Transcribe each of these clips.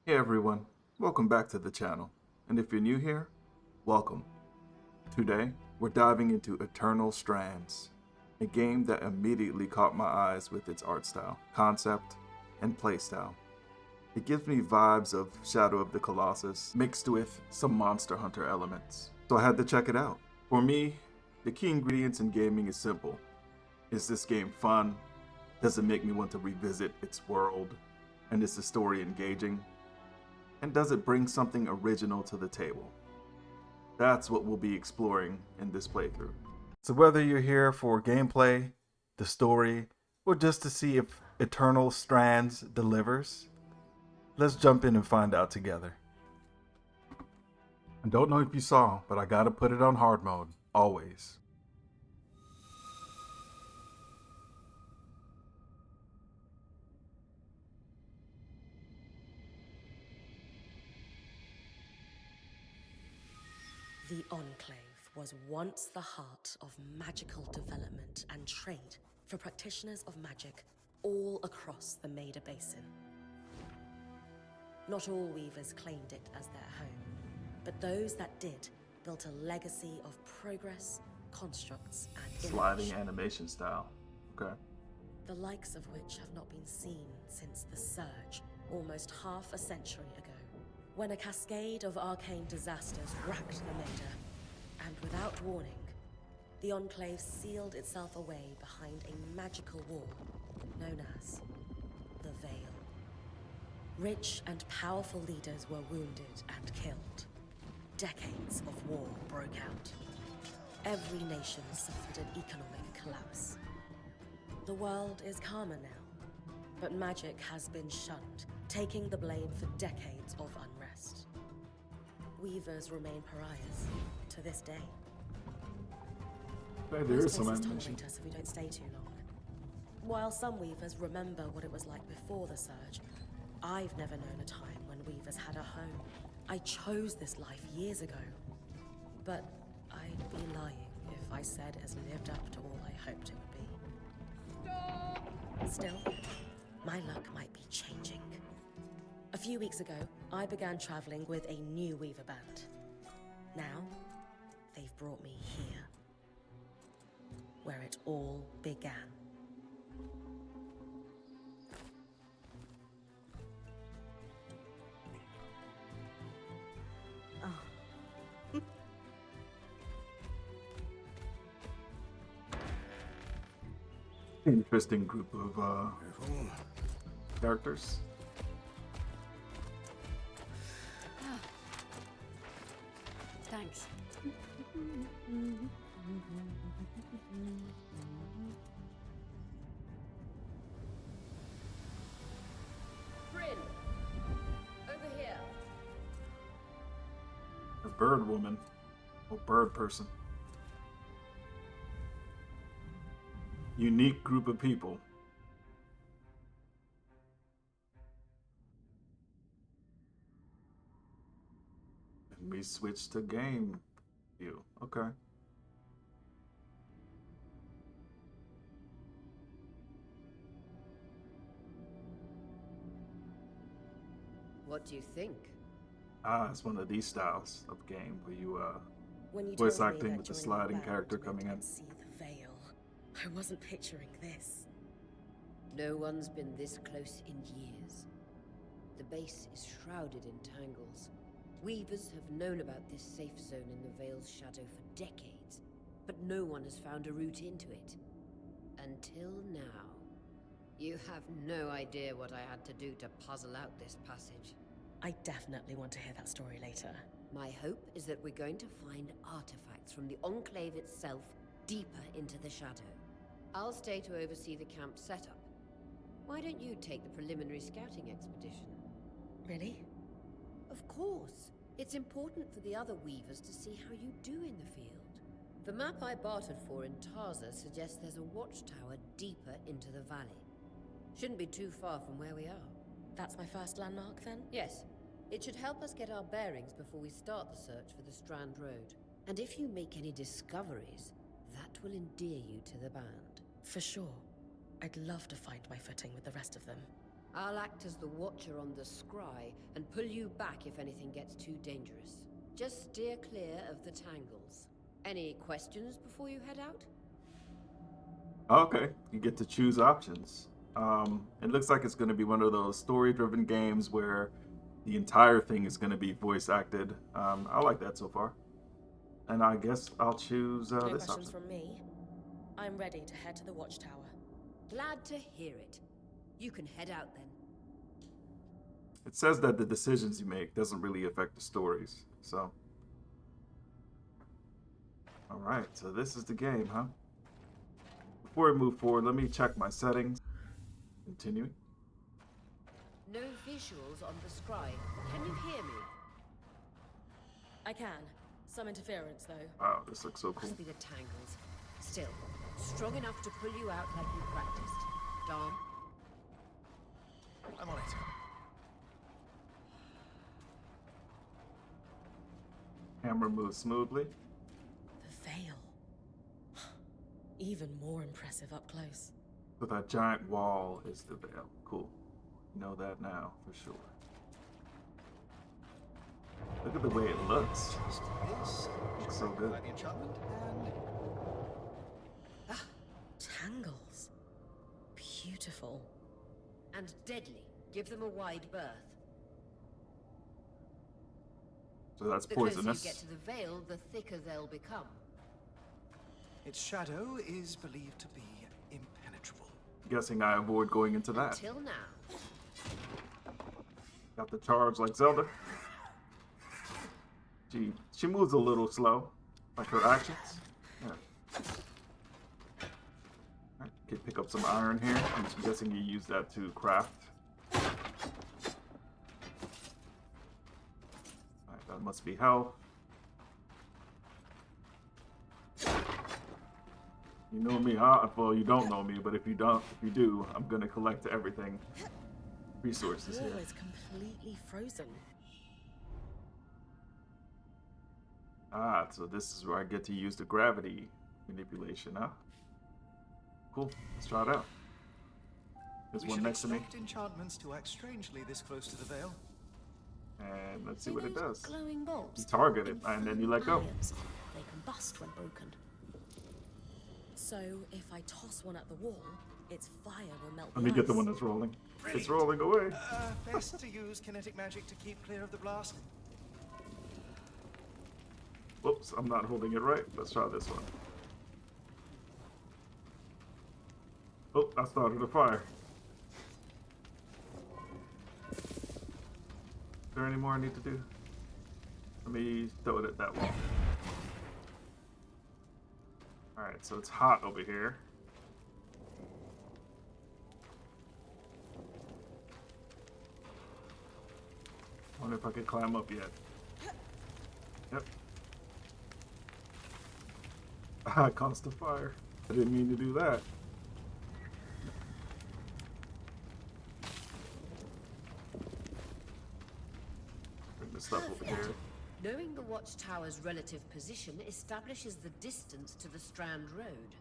Hey everyone, welcome back to the channel. And if you're new here, welcome. Today, we're diving into Eternal Strands, a game that immediately caught my eyes with its art style, concept, and playstyle. It gives me vibes of Shadow of the Colossus mixed with some Monster Hunter elements. So I had to check it out. For me, the key ingredients in gaming is simple. Is this game fun? Does it make me want to revisit its world? And is the story engaging? And does it bring something original to the table? That's what we'll be exploring in this playthrough. So whether you're here for gameplay, the story, or just to see if Eternal Strands delivers, let's jump in and find out together. I don't know if you saw, but I gotta put it on hard mode, always. The Enclave was once the heart of magical development and trade for practitioners of magic all across the Maida Basin. Not all weavers claimed it as their home, but those that did built a legacy of progress, constructs, and Sliding innovation, animation style. Okay. the likes of which have not been seen since the Surge, almost half a century ago, when a cascade of arcane disasters racked the Maida, and without warning, the Enclave sealed itself away behind a magical wall known as the Veil. Rich and powerful leaders were wounded and killed. Decades of war broke out. Every nation suffered an economic collapse. The world is calmer now, but magic has been shunned, taking the blame for decades of unrest. Weavers remain pariahs to this day. There Most is some places animation. tolerate us if we don't stay too long. While some weavers remember what it was like before the Surge, I've never known a time when weavers had a home. I chose this life years ago. But I'd be lying if I said it has lived up to all I hoped it would be. Still, my luck might be changing. A few weeks ago, I began traveling with a new weaver band. Now, they've brought me here, where it all began. Interesting group of characters. Thanks. Brynn! Over here! A bird woman. Or bird person. Unique group of people. And we switch to game view. Okay. What do you think? It's one of these styles of game where you When you voice told me acting that with the joining sliding band character meant coming in. I'd see the Veil, I wasn't picturing this. No one's been this close in years. The base is shrouded in tangles. Weavers have known about this safe zone in the Veil's shadow for decades, but no one has found a route into it. Until now. You have no idea what I had to do to puzzle out this passage. I definitely want to hear that story later. My hope is that we're going to find artifacts from the Enclave itself deeper into the shadow. I'll stay to oversee the camp setup. Why don't you take the preliminary scouting expedition? Really? Of course. It's important for the other weavers to see how you do in the field. The map I bartered for in Tarza suggests there's a watchtower deeper into the valley. Shouldn't be too far from where we are. That's my first landmark then? Yes. It should help us get our bearings before we start the search for the Strand Road. And if you make any discoveries, that will endear you to the band. For sure. I'd love to find my footing with the rest of them. I'll act as the watcher on the scry and pull you back if anything gets too dangerous. Just steer clear of the tangles. Any questions before you head out? Okay, you get to choose options. It looks like it's going to be one of those story-driven games where the entire thing is going to be voice acted. I like that so far. And I guess I'll choose No this questions option. from me. I'm ready to head to the watchtower. Glad to hear it. You can head out then. It says that the decisions you make doesn't really affect the stories, so. Alright, so this is the game, huh? Before we move forward, let me check my settings. Continuing. No visuals on the scry. Can you hear me? I can. Some interference, though. Wow, this looks so cool. Must be the tangles. Still, strong enough to pull you out like you practiced. Dom? I'm on it. Camera moves smoothly. The veil. Even more impressive up close. So that giant wall is the veil. Cool. You know that now, for sure. Look at the way it looks. Just this. Looks so good. By the enchantment and Tangles. Beautiful. And deadly. Give them a wide berth. So that's The closer you poisonous. get to the veil, the thicker they'll become. its shadow is believed to be impenetrable. Guessing I avoid going into that. Till now. Got the charge like Zelda. She moves a little slow, like her actions. Yeah. Alright, can pick up some iron here. I'm just guessing you use that to craft. Alright, that must be health. You know me, huh? Well, you don't know me, but if you do, I'm gonna collect everything. Resources The here. wall is completely frozen. Ah, so this is where I get to use the gravity manipulation, huh? Cool. Let's try it out. There's We one should next to me, expect enchantments to act strangely this close to the veil. and let's see See what it those does. glowing bulbs? You target it, and then you let go. Ions. They combust when broken. So if I toss one at the wall, its fire will melt Let me get the ice. one that's rolling. It's rolling away. Best to use kinetic magic to keep clear of the blast. Whoops, I'm not holding it right. Let's try this one. Oh, I started a fire. Is there any more I need to do? Let me throw it at that wall. Alright, so it's hot over here. Wonder if I could climb up yet. Yep. I caused a fire. I didn't mean to do that. Bring the stuff over here. Knowing the watchtower's relative position establishes the distance to the Strand Road.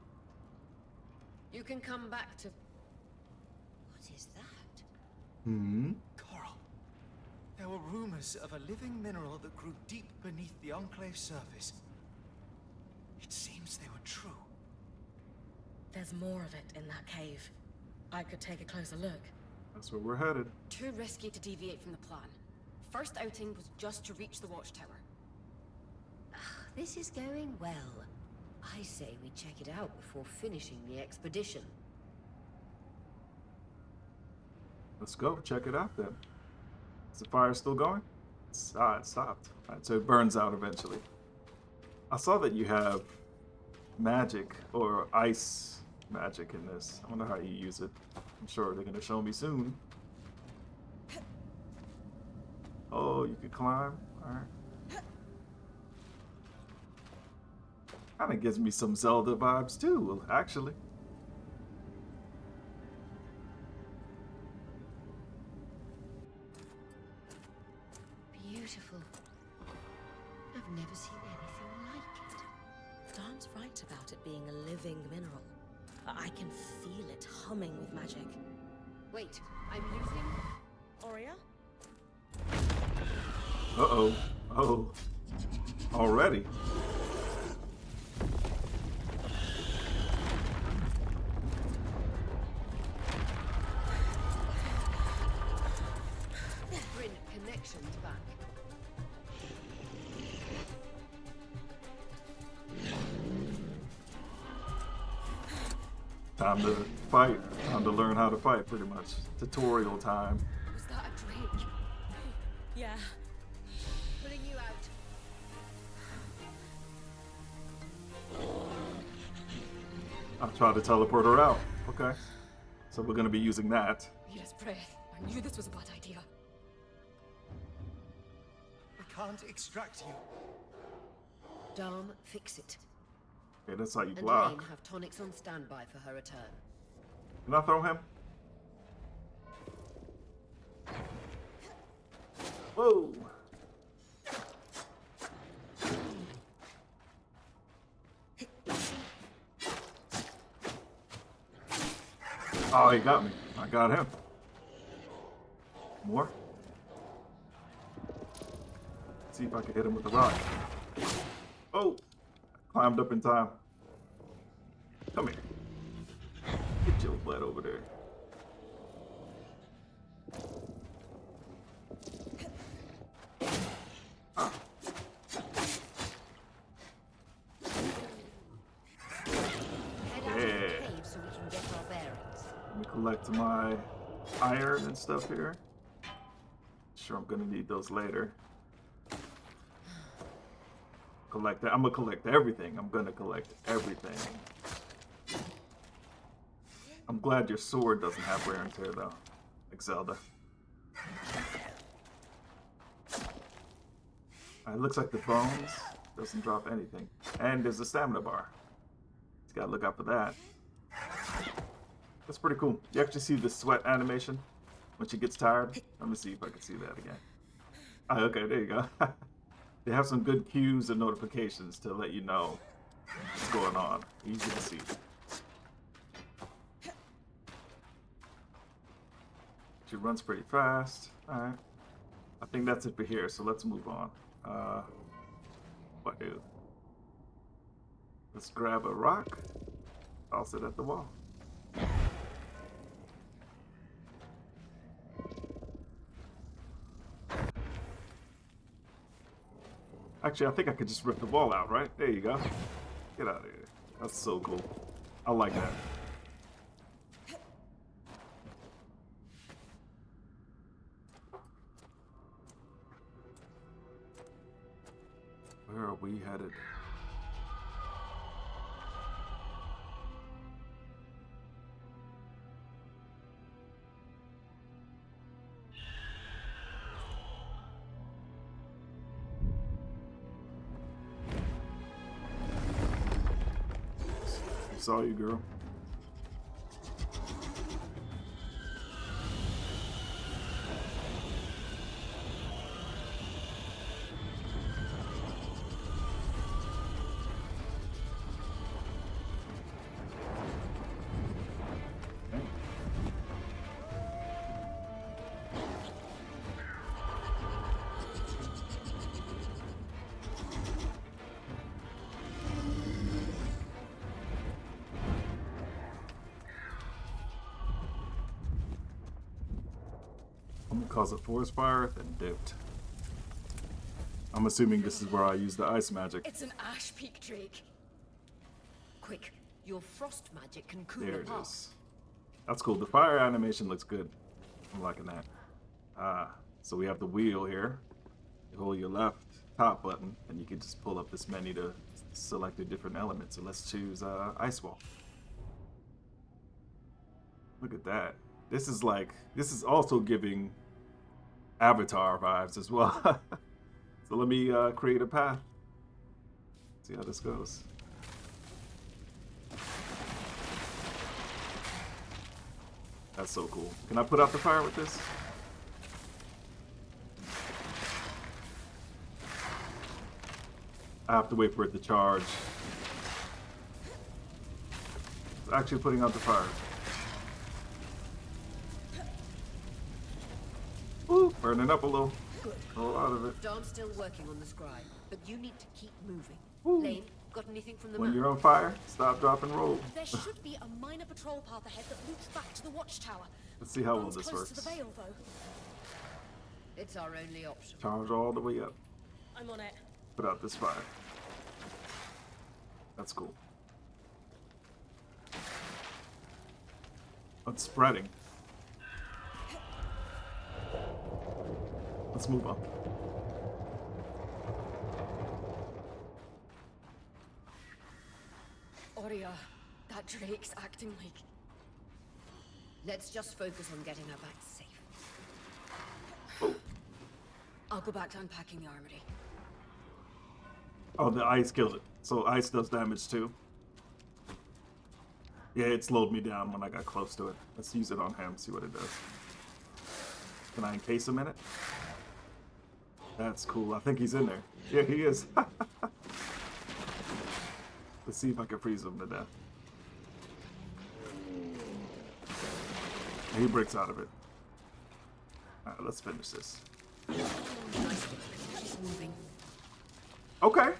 You can come back to... What is that? Hmm. Coral. There were rumors of a living mineral that grew deep beneath the Enclave's surface. It seems they were true. There's more of it in that cave. I could take a closer look. That's where we're headed. Too risky to deviate from the plan. First outing was just to reach the watchtower. This is going well. I say we check it out before finishing the expedition. Let's go. Check it out then. Is the fire still going? It stopped. Alright, so it burns out eventually. I saw that you have magic or ice magic in this. I wonder how you use it. I'm sure they're gonna show me soon. Oh, you can climb. Alright. Kinda gives me some Zelda vibes too, actually. Beautiful. I've never seen anything like it. Dom's right about it being a living mineral. I can feel it humming with magic. Wait, I'm losing. Aurea? Uh-oh. Oh. Already. Brynn, connections back. Time to fight. Time to learn how to fight, pretty much. Tutorial time. Was that a drake? Yeah. Pulling you out. I'll try to teleport her out. Okay. So we're gonna be using that. Yes, breath. I knew this was a bad idea. We can't extract you. Dom, fix it. Okay, that's how you And block. Lane have tonics on standby for her return. Can I throw him? Whoa! Oh, he got me. I got him. More? See if I can hit him with the rock. Oh! Climbed up in time. Come here. Get your butt over there. Ah. Head out of the Yeah. cave so we can get our bearings. Let me collect my iron and stuff here. Sure, I'm gonna need those later. Collect that. I'm gonna collect everything. I'm gonna collect everything. I'm glad your sword doesn't have wear and tear though, like Zelda. It looks like the bones doesn't drop anything, and there's a stamina bar. Just gotta look out for that. That's pretty cool. You actually see the sweat animation when she gets tired. Let me see if I can see that again. Oh, okay, there you go. They have some good cues and notifications to let you know what's going on. Easy to see. She runs pretty fast. Alright. I think that's it for here, so let's move on. What do? Let's grab a rock. I'll sit at the wall. Actually, I think I could just rip the wall out, right? There you go. Get out of here. That's so cool. I like that. Where are we headed? Saw you, girl. I'm gonna cause a forest fire, then dipped. I'm assuming this is where I use the ice magic. It's an ash peak drake. Quick, your frost magic can cool There a it path. is. That's cool. The fire animation looks good. I'm liking that. So we have the wheel here. You hold your left top button, and you can just pull up this menu to select a different element. So let's choose ice wall. Look at that. This is also giving Avatar vibes as well. So let me create a path. See how this goes. That's so cool. Can I put out the fire with this? I have to wait for it to charge. It's actually putting out the fire. Burning up a little. A lot of it. Darn's still working on the scribe, but you need to keep moving. Woo. Lane, got anything from the When map? you're on fire, stop, drop, and roll. There should be a minor patrol path ahead that loops back to the watchtower. Let's see how well Runs this close works. to the Vale, though. It's our only option. Charge all the way up. I'm on it. Put out this fire. That's cool. It's spreading. Let's move on. Aurea, that Drake's acting like... Let's just focus on getting her back safe. Oh, I'll go back to unpacking the armory. oh, the ice killed it. So ice does damage too. Yeah, it slowed me down when I got close to it. Let's use it on him, see what it does. Can I encase him in it? That's cool. I think he's in there. Yeah, he is. Let's see if I can freeze him to death. He breaks out of it. Alright, let's finish this. She's moving. Okay.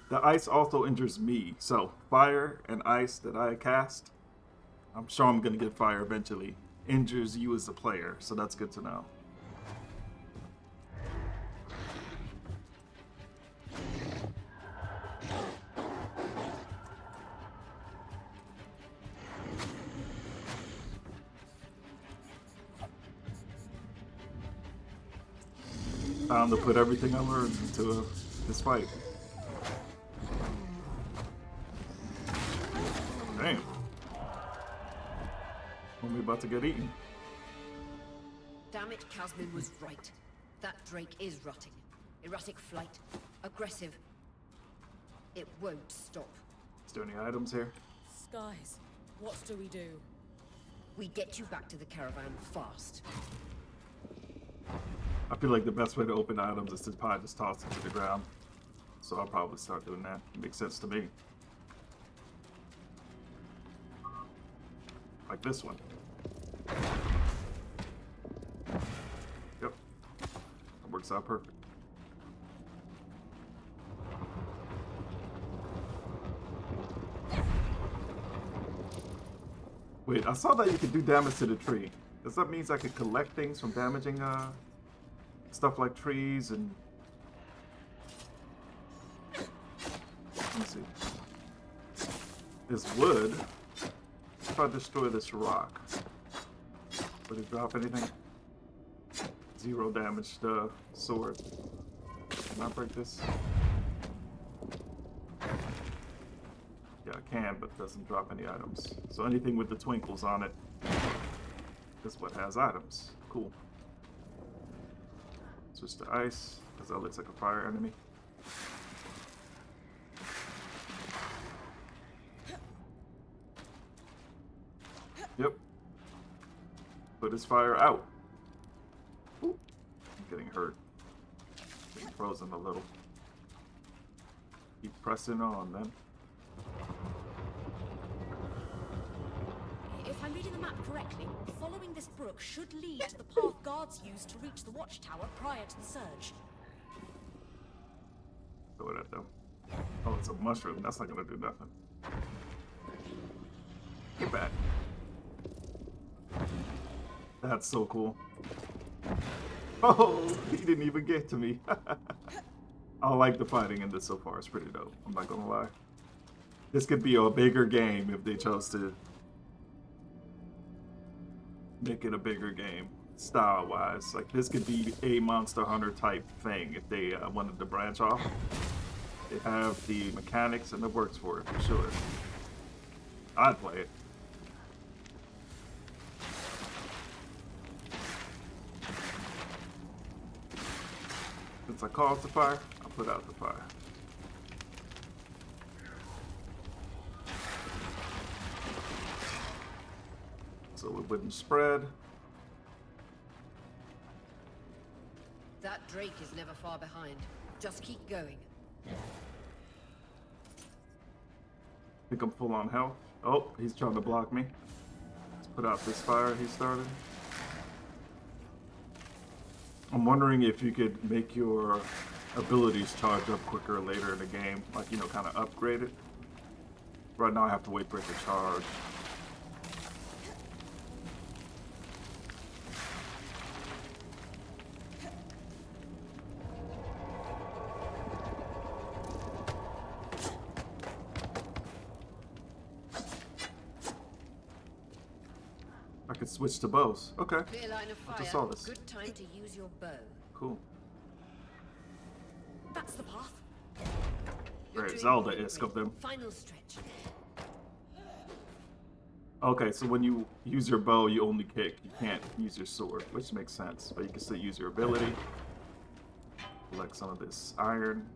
The ice also injures me. So, fire and ice that I cast, I'm sure I'm going to get fire eventually, injures you as a player. So that's good to know. Time to put everything I learned into this fight. Damn. When we about to get eaten. Damn it, Casmin was right. That Drake is rotting. Erratic flight. Aggressive. It won't stop. Is there any items here? Skies, what do we do? We get you back to the caravan fast. I feel like the best way to open items is to probably just toss it to the ground. So I'll probably start doing that. It makes sense to me. Like this one. Yep. That works out perfect. Wait, I saw that you could do damage to the tree. Does that mean I could collect things from damaging stuff like trees and... Let me see. This wood. If I destroy this rock, would it drop anything? 0 damage to sword. Can I break this? Yeah, I can, but it doesn't drop any items. So anything with the twinkles on it is what has items. Cool. Switch to ice, because that looks like a fire enemy. Yep. Put his fire out. Ooh. I'm getting hurt. Getting frozen a little. Keep pressing on then. If I'm reading the map correctly, following this brook should lead to the path guards used to reach the watchtower prior to the surge. Throw it at them. Oh, it's a mushroom. That's not gonna do nothing. Get back. That's so cool. Oh, he didn't even get to me. I like the fighting in this so far. It's pretty dope. I'm not gonna lie. This could be a bigger game if they chose to make it a bigger game, style-wise. Like, this could be a Monster Hunter type thing if they wanted to branch off. They have the mechanics and it works for it, for sure. I'd play it. Since I caused the fire, I'll put out the fire. So it wouldn't spread. That Drake is never far behind. Just keep going. I think I'm full on health. Oh, he's trying to block me. Let's put out this fire he started. I'm wondering if you could make your abilities charge up quicker later in the game, like, you know, kind of upgrade it. Right now I have to wait for it to charge. I could switch to bows. Okay. Clear line of I fire. just saw this. Good time to use your bow. Cool. That's the path. You're Very doing Zelda-esque great, of them. Final stretch. Okay, so when you use your bow, you only kick. You can't use your sword, which makes sense. But you can still use your ability. Collect some of this iron.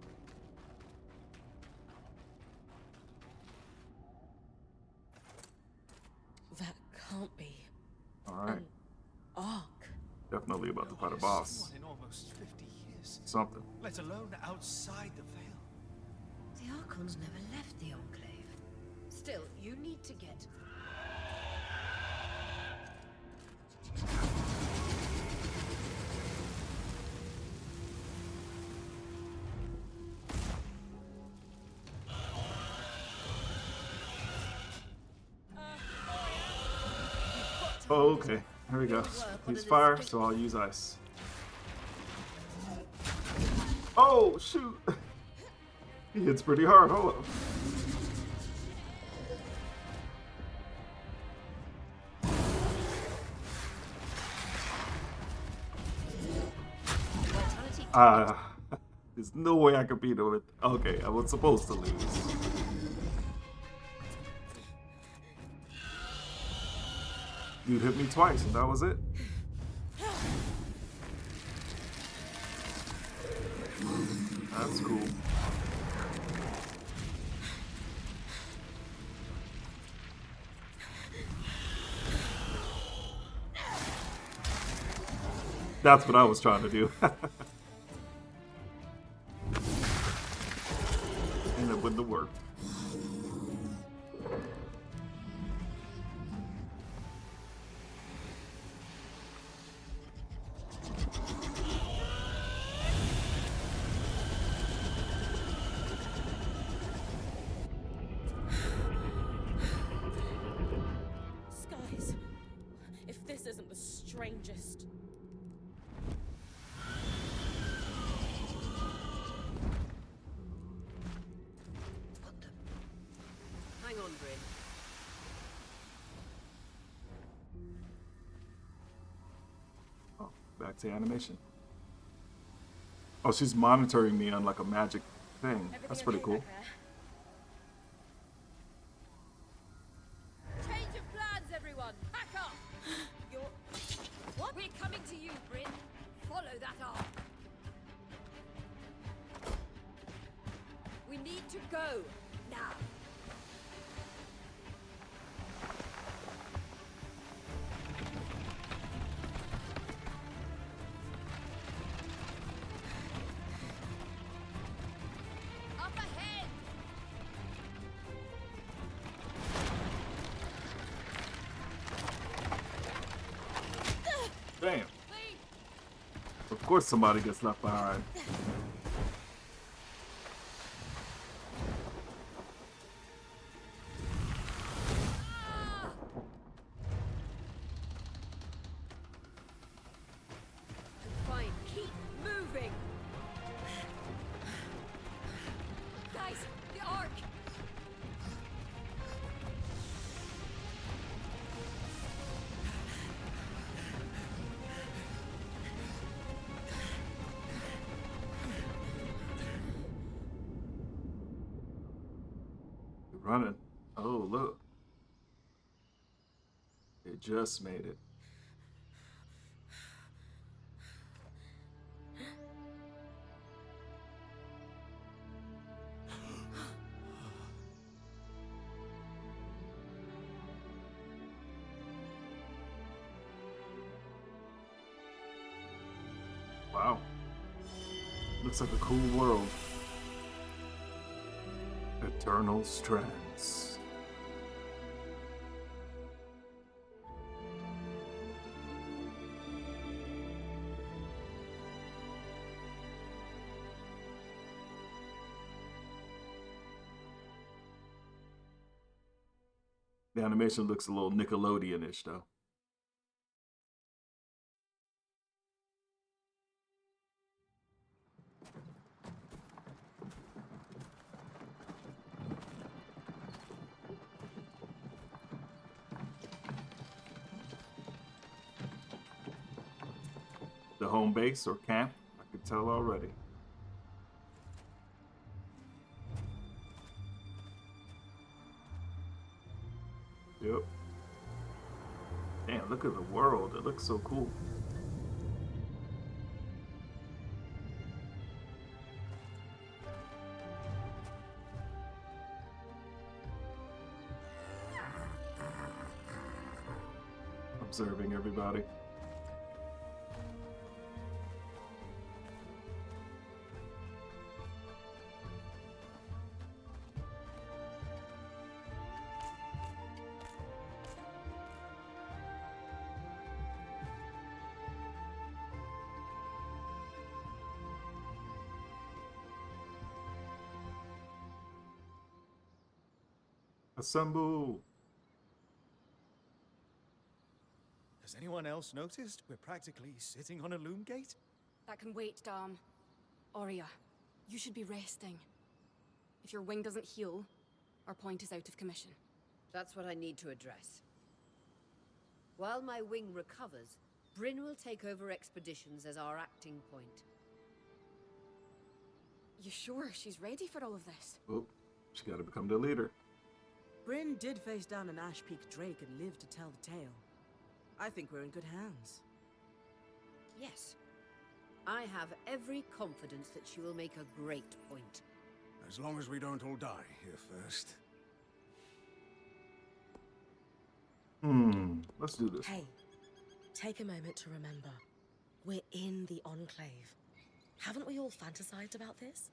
That can't be Alright. an arc. Definitely about to fight a Noticed boss. one in almost 50 years, Something. let alone outside the veil. The Archons never left the Enclave. Still, you need to get... Oh, okay. Here we go. He's fire, so I'll use ice. Oh, shoot! He hits pretty hard. Hold up. There's no way I could beat him with... Okay, I was supposed to lose. Dude hit me twice, and that was it. That's cool. That's what I was trying to do. And it wouldn't have worked. Skies. If this isn't the strangest. What the... Hang on, Brynn. Oh, back to animation. Oh, she's monitoring me on like a magic thing. That's pretty cool. Change of plans, everyone! Pack up! You're... What? We're coming to you, Brynn. Follow that arc. We need to go. Now. Up ahead! Damn. Lead! Of course somebody gets left behind. Ah! Fine. Keep moving! Guys, the arc! You're running. Oh, look. It just made it. Wow. Looks like a cool world. Eternal Strands. The animation looks a little Nickelodeon-ish, though. The home base or camp, I could tell already. Yep. Damn, look at the world. It looks so cool. Observing everybody. Assemble! Has anyone else noticed we're practically sitting on a loom gate? That can wait, Dom. Aurea, you should be resting. If your wing doesn't heal, our point is out of commission. That's what I need to address. While my wing recovers, Brynn will take over expeditions as our acting point. You sure she's ready for all of this? Oh, she gotta become the leader. Brynn did face down an Ash Peak Drake and lived to tell the tale. I think we're in good hands. Yes. I have every confidence that she will make a great point. As long as we don't all die here first. Let's do this. Hey, take a moment to remember. We're in the Enclave. Haven't we all fantasized about this?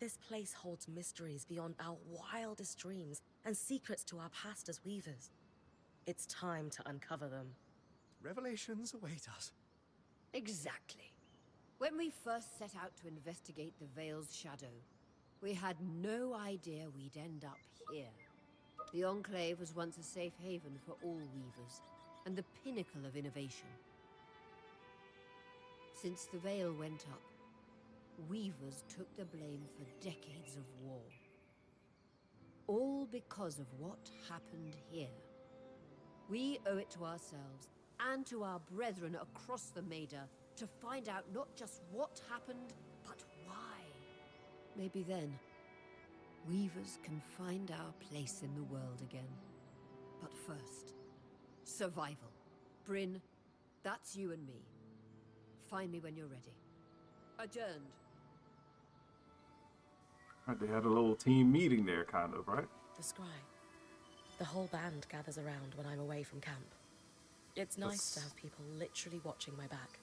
This place holds mysteries beyond our wildest dreams and secrets to our past as weavers. It's time to uncover them. Revelations await us. Exactly. When we first set out to investigate the Veil's shadow, we had no idea we'd end up here. The Enclave was once a safe haven for all weavers, and the pinnacle of innovation. Since the Veil went up, weavers took the blame for decades of war. All because of what happened here. We owe it to ourselves and to our brethren across the Maida to find out not just what happened, but why. Maybe then, weavers can find our place in the world again. But first, survival. Brynn, that's you and me. Find me when you're ready. Adjourned. Right, they had a little team meeting there, kind of, right? The scry. The whole band gathers around when I'm away from camp. It's nice to have people literally watching my back.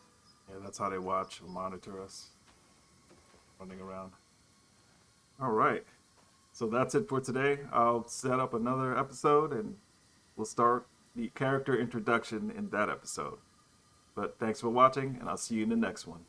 Yeah, that's how they watch and monitor us. Running around. All right. So that's it for today. I'll set up another episode and we'll start the character introduction in that episode. But thanks for watching, and I'll see you in the next one.